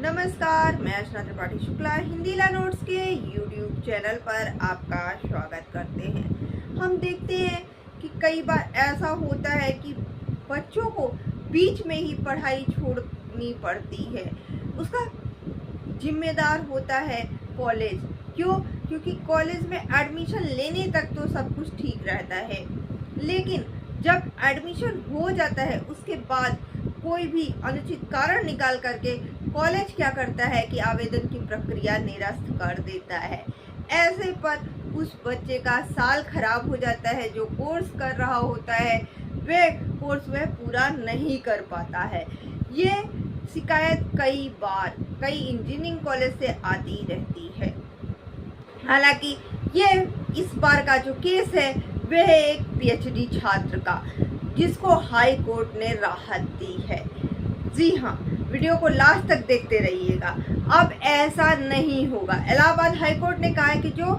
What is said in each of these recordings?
नमस्कार, मैं अर्चना त्रिपाठी शुक्ला हिंदी नोट्स के YouTube चैनल पर आपका स्वागत करते हैं। हम देखते हैं कि कई बार ऐसा होता है कि बच्चों को बीच में ही पढ़ाई छोड़नी पड़ती है। उसका जिम्मेदार होता है कॉलेज। क्यों? क्योंकि कॉलेज में एडमिशन लेने तक तो सब कुछ ठीक रहता है, लेकिन जब एडमिशन हो जाता है उसके बाद कोई भी अनुचित कारण निकाल करके कॉलेज क्या करता है कि आवेदन की प्रक्रिया निरस्त कर देता है। ऐसे पर उस बच्चे का साल खराब हो जाता है। जो कोर्स कर रहा होता है वह कोर्स वह पूरा नहीं कर पाता है। ये शिकायत कई इंजीनियरिंग कॉलेज से आती रहती है। हालांकि ये इस बार का जो केस है वह है एक पीएचडी छात्र का, जिसको हाई कोर्ट ने राहत दी है। जी हाँ, वीडियो को लास्ट तक देखते रहिएगा। अब ऐसा नहीं होगा। इलाहाबाद हाई कोर्ट ने कहा है कि जो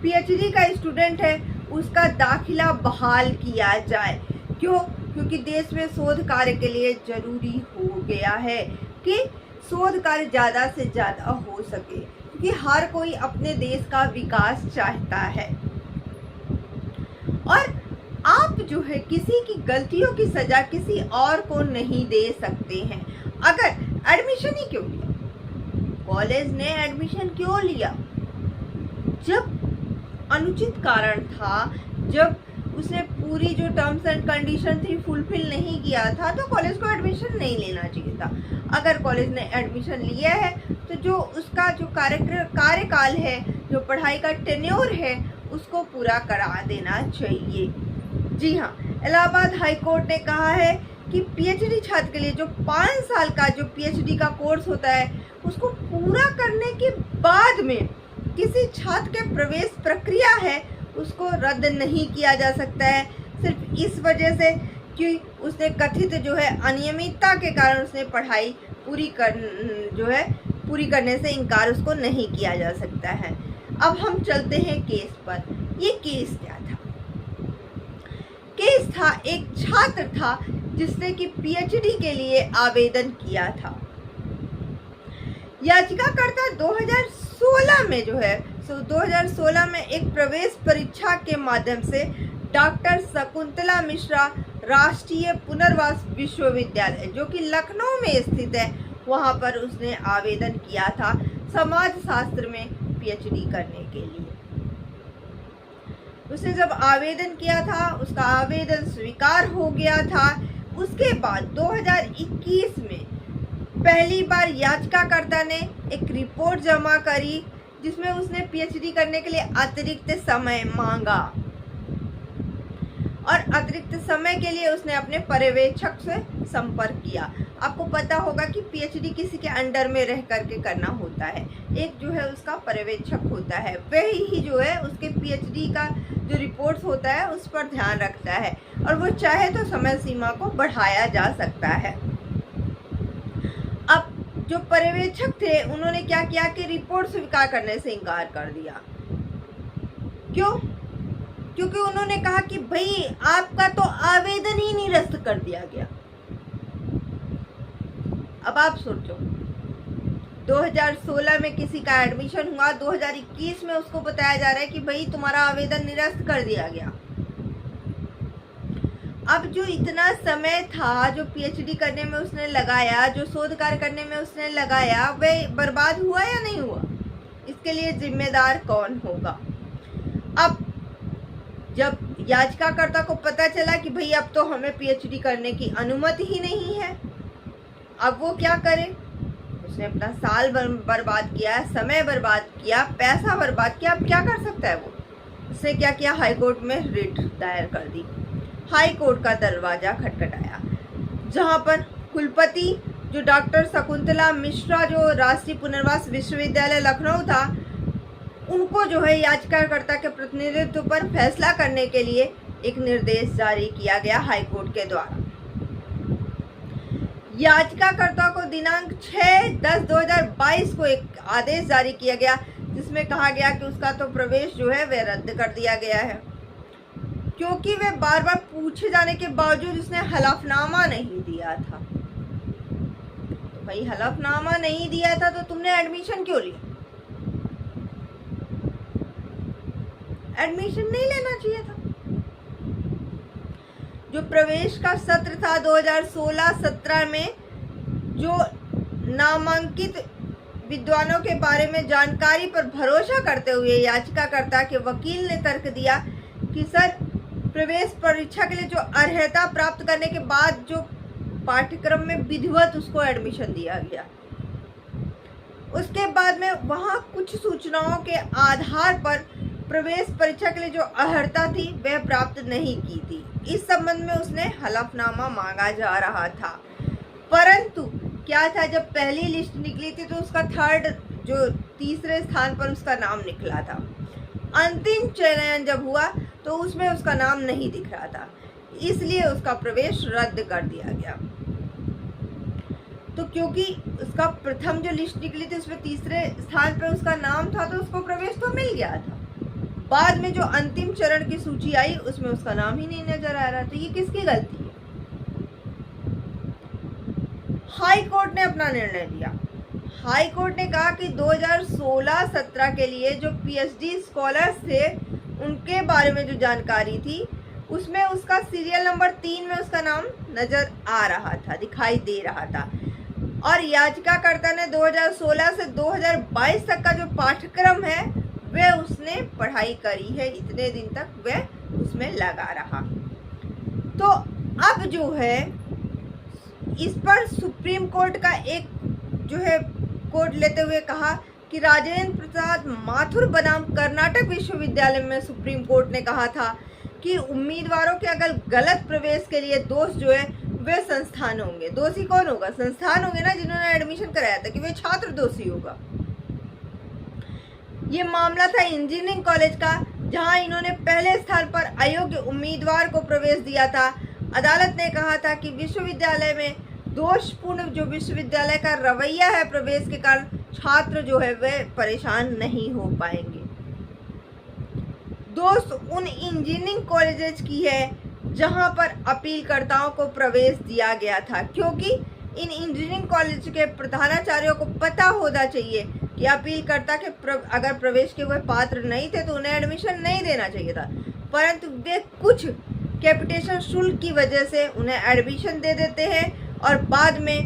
पीएचडी का स्टूडेंट है उसका दाखिला बहाल किया जाए। क्यों? क्योंकि देश में शोध कार्य के लिए जरूरी हो गया है कि शोध कार्य ज़्यादा से ज़्यादा हो सके, क्योंकि हर कोई अपने देश का विकास चाहता है। और आप जो है किसी की गलतियों की सजा किसी और को नहीं दे सकते हैं। अगर एडमिशन ही क्यों लिया, कॉलेज ने एडमिशन क्यों लिया? जब अनुचित कारण था, जब उसने पूरी जो टर्म्स एंड कंडीशन थी फुलफिल नहीं किया था, तो कॉलेज को एडमिशन नहीं लेना चाहिए था। अगर कॉलेज ने एडमिशन लिया है तो जो उसका जो कार्यकाल है, जो पढ़ाई का टेन्योर है, उसको पूरा करा देना चाहिए। जी हाँ, इलाहाबाद हाई कोर्ट ने कहा है कि पीएचडी छात्र के लिए जो 5 साल का जो पीएचडी का कोर्स होता है उसको पूरा करने के बाद में किसी छात्र के प्रवेश प्रक्रिया है उसको रद्द नहीं किया जा सकता है, सिर्फ इस वजह से कि उसने कथित जो है अनियमितता के कारण उसने पढ़ाई पूरी करने से इनकार उसको नहीं किया जा सकता है। अब हम चलते हैं केस पर। ये केस क्या था? केस था, एक छात्र था जिसने कि पीएचडी के लिए आवेदन किया था। याचिकाकर्ता 2016 में जो है 2016 में एक प्रवेश परीक्षा के माध्यम से डॉक्टर शकुंतला मिश्रा राष्ट्रीय पुनर्वास विश्वविद्यालय, जो कि लखनऊ में स्थित है, वहां पर उसने आवेदन किया था समाजशास्त्र में पीएचडी करने के लिए। उसने जब आवेदन किया था उसका आवेदन स्वीकार हो गया था। उसके बाद 2021 में पहली बार याचिकाकर्ता ने एक रिपोर्ट जमा करी जिसमें उसने पीएचडी करने के लिए अतिरिक्त समय मांगा, और अतिरिक्त समय के लिए उसने अपने पर्यवेक्षक से संपर्क किया। आपको पता होगा कि पीएचडी किसी के अंडर में रह करके करना होता है। एक जो है उसका पर्यवेक्षक होता है, वही ही जो है उसके पीएचडी का जो रिपोर्ट्स होता है उस पर ध्यान रखता है, और वो चाहे तो समय सीमा को बढ़ाया जा सकता है। अब जो पर्यवेक्षक थे उन्होंने क्या किया कि रिपोर्ट स्वीकार करने से इनकार कर दिया। क्यों? क्योंकि उन्होंने कहा कि भाई आपका तो आवेदन ही निरस्त कर दिया गया। अब आप सोचो, 2016 में किसी का एडमिशन हुआ, 2021 में उसको बताया जा रहा है कि भाई तुम्हारा आवेदन निरस्त कर दिया गया। अब जो इतना समय था जो पीएचडी करने में उसने लगाया, जो शोध कार्य करने में उसने लगाया, वह बर्बाद हुआ या नहीं हुआ? इसके लिए जिम्मेदार कौन होगा? अब जब याचिकाकर्ता को पता चला कि भाई अब तो हमें पीएचडी करने की अनुमति ही नहीं है, अब वो क्या करे? उसने अपना साल बर्बाद किया, समय बर्बाद किया, पैसा बर्बाद किया। अब क्या कर सकता है वो? उसने क्या किया? हाई कोर्ट में रिट दायर कर दी। हाई कोर्ट का दरवाजा खटखटाया, जहां पर कुलपति जो डॉक्टर शकुंतला मिश्रा जो राष्ट्रीय पुनर्वास विश्वविद्यालय लखनऊ था, उनको जो है याचिकाकर्ता के प्रतिनिधित्व पर फैसला करने के लिए एक निर्देश जारी किया गया हाई कोर्ट के द्वारा। याचिकाकर्ता को दिनांक 6/10/2022 को एक आदेश जारी किया गया जिसमें कहा गया कि उसका तो प्रवेश जो है वह रद्द कर दिया गया है, क्योंकि वह बार बार पूछे जाने के बावजूद उसने हलफनामा नहीं दिया था। भाई हलफनामा नहीं दिया था तो तुमने एडमिशन क्यों लिया? एडमिशन नहीं लेना चाहिए था। जो प्रवेश का सत्र था 2016-17 में, जो नामांकित विद्वानों के बारे में जानकारी पर भरोसा करते हुए याचिकाकर्ता के वकील ने तर्क दिया कि सर, प्रवेश परीक्षा के लिए जो अर्हता प्राप्त करने के बाद जो पाठ्यक्रम में विधिवत उसको एडमिशन दिया गया, उसके बाद में वहाँ कुछ सूचनाओं के आधार पर प्रवेश परीक्षा के लिए जो अर्हता थी वह प्राप्त नहीं की थी। इस संबंध में उसने हलफनामा मांगा जा रहा था। परंतु क्या था, जब पहली लिस्ट निकली थी तो उसका तीसरे स्थान पर उसका नाम निकला था। अंतिम चयन जब हुआ तो उसमें उसका नाम नहीं दिख रहा था, इसलिए उसका प्रवेश रद्द कर दिया गया। तो क्योंकि उसका प्रथम जो लिस्ट निकली थी उसमें तीसरे स्थान पर उसका नाम था तो उसको प्रवेश तो मिल गया था। बाद में जो अंतिम चरण की सूची आई उसमें उसका नाम ही नहीं नजर आ रहा। तो ये किसकी गलती है? हाई कोर्ट ने अपना निर्णय दिया। हाई कोर्ट ने कहा कि 2016-17 के लिए जो पीएचडी स्कॉलर्स थे उनके बारे में जो जानकारी थी उसमें उसका सीरियल नंबर 3 में उसका नाम नजर आ रहा था, दिखाई दे रहा था। और याचिकाकर्ता ने 2016 से 2022 तक का जो पाठ्यक्रम है वह उसने पढ़ाई करी है, इतने दिन तक वह उसमें लगा रहा। तो अब जो है इस पर सुप्रीम कोर्ट का एक जो है कोर्ट लेते हुए कहा कि राजेंद्र प्रसाद माथुर बनाम कर्नाटक विश्वविद्यालय में सुप्रीम कोर्ट ने कहा था कि उम्मीदवारों के अगर गलत प्रवेश के लिए दोष जो है वे संस्थान होंगे। दोषी कौन होगा? संस्थान होंगे ना, जिन्होंने एडमिशन कराया था, कि वे छात्र दोषी होगा। ये मामला था इंजीनियरिंग कॉलेज का, जहां इन्होंने पहले स्थान पर अयोग्य उम्मीदवार को प्रवेश दिया था। अदालत ने कहा था कि विश्वविद्यालय में दोषपूर्ण जो विश्वविद्यालय का रवैया है प्रवेश के कारण छात्र जो है वे परेशान नहीं हो पाएंगे। दोष उन इंजीनियरिंग कॉलेजेस की है जहां पर अपीलकर्ताओं को प्रवेश दिया गया था, क्योंकि इन इंजीनियरिंग कॉलेज के प्रधानाचार्यों को पता होना चाहिए कि अपीलकर्ता के अगर प्रवेश के वह पात्र नहीं थे तो उन्हें एडमिशन नहीं देना चाहिए था, परंतु वे कुछ कैपिटेशन शुल्क की वजह से उन्हें एडमिशन दे देते हैं और बाद में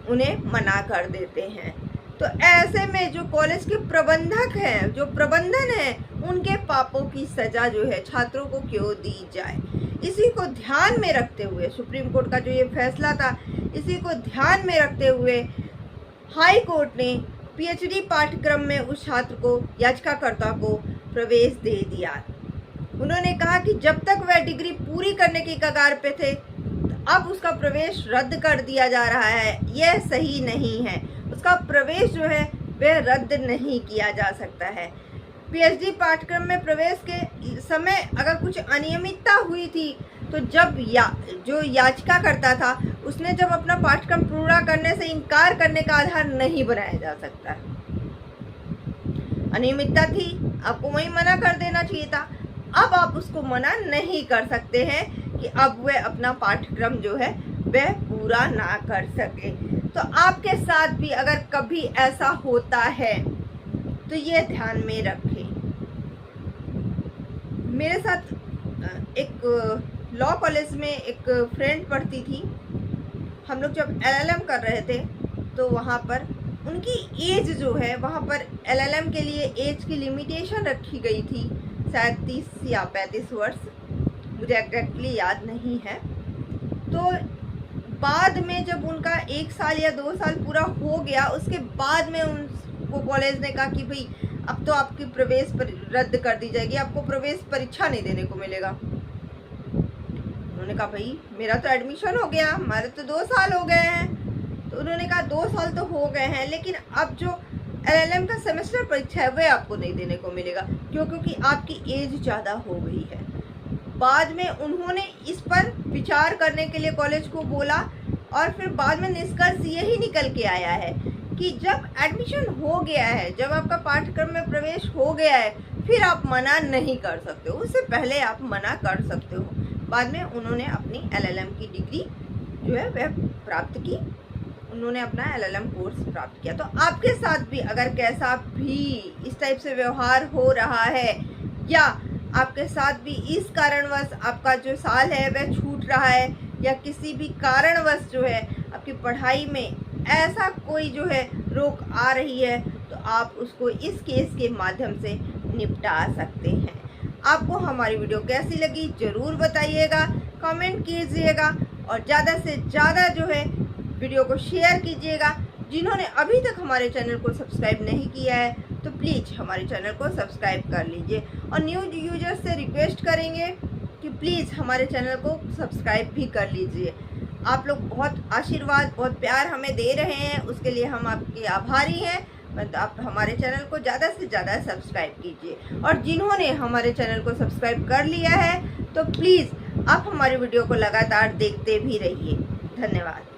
उन्हें मना कर देते हैं। तो ऐसे में जो कॉलेज के प्रबंधक हैं, जो प्रबंधन है, उनके पापों की सजा जो है छात्रों को क्यों दी जाए, इसी को ध्यान में रखते हुए सुप्रीम कोर्ट का जो ये फैसला था, इसी को ध्यान में रखते हुए हाई कोर्ट ने पीएचडी पाठ्यक्रम में उस छात्र को, याचिकाकर्ता को प्रवेश दे दिया। उन्होंने कहा कि जब तक वह डिग्री पूरी करने की कगार पे थे अब उसका प्रवेश रद्द कर दिया जा रहा है, यह सही नहीं है। उसका प्रवेश जो है वह रद्द नहीं किया जा सकता है। पीएचडी पाठ्यक्रम में प्रवेश के समय अगर कुछ अनियमितता हुई थी तो जब जो याचिका करता था उसने जब अपना पाठ्यक्रम पूरा करने से इनकार करने का आधार नहीं बनाया जा सकता। अनियमितता थी, आपको वही मना कर देना चाहिए था। अब आप उसको मना नहीं कर सकते हैं कि अब वह अपना पाठ्यक्रम जो है वह पूरा ना कर सके। तो आपके साथ भी अगर कभी ऐसा होता है तो ये ध्यान में रखें। मेरे साथ एक लॉ कॉलेज में एक फ्रेंड पढ़ती थी। हम लोग जब एलएलएम कर रहे थे तो वहाँ पर उनकी एज जो है, वहाँ पर एलएलएम के लिए एज की लिमिटेशन रखी गई थी, शायद 30 या 35 वर्ष, मुझे एग्जैक्टली याद नहीं है। तो बाद में जब उनका 1 साल या 2 साल पूरा हो गया, उसके बाद में उनको कॉलेज ने कहा कि भाई अब तो आपकी प्रवेश रद्द कर दी जाएगी, आपको प्रवेश परीक्षा नहीं देने को मिलेगा। उन्होंने कहा भाई मेरा तो एडमिशन हो गया, हमारे तो 2 साल हो गए हैं। तो उन्होंने कहा 2 साल तो हो गए हैं, लेकिन अब जो एलएलएम का सेमेस्टर परीक्षा है वह आपको नहीं देने को मिलेगा, क्योंकि आपकी एज ज़्यादा हो गई है। बाद में उन्होंने इस पर विचार करने के लिए कॉलेज को बोला और फिर बाद में निष्कर्ष यही निकल के आया है कि जब एडमिशन हो गया है, जब आपका पाठ्यक्रम में प्रवेश हो गया है, फिर आप मना नहीं कर सकते हो, उससे पहले आप मना कर सकते हो। बाद में उन्होंने अपनी एलएलएम की डिग्री जो है वह प्राप्त की उन्होंने अपना LLM कोर्स प्राप्त किया। तो आपके साथ भी अगर कैसा भी इस टाइप से व्यवहार हो रहा है या आपके साथ भी इस कारणवश आपका जो साल है वह छूट रहा है या किसी भी कारणवश जो है आपकी पढ़ाई में ऐसा कोई जो है रोक आ रही है, तो आप उसको इस केस के माध्यम से निपटा सकते हैं। आपको हमारी वीडियो कैसी लगी ज़रूर बताइएगा, कमेंट कीजिएगा और ज़्यादा से ज़्यादा जो है वीडियो को शेयर कीजिएगा। जिन्होंने अभी तक हमारे चैनल को सब्सक्राइब नहीं किया है तो प्लीज़ हमारे चैनल को सब्सक्राइब कर लीजिए और न्यू यूजर्स से रिक्वेस्ट करेंगे कि प्लीज़ हमारे चैनल को सब्सक्राइब भी कर लीजिए। आप लोग बहुत आशीर्वाद, बहुत प्यार हमें दे रहे हैं, उसके लिए हम आपके आभारी हैं। मतलब आप हमारे चैनल को ज़्यादा से ज़्यादा सब्सक्राइब कीजिए और जिन्होंने हमारे चैनल को सब्सक्राइब कर लिया है तो प्लीज़ आप हमारी वीडियो को लगातार देखते भी रहिए। धन्यवाद।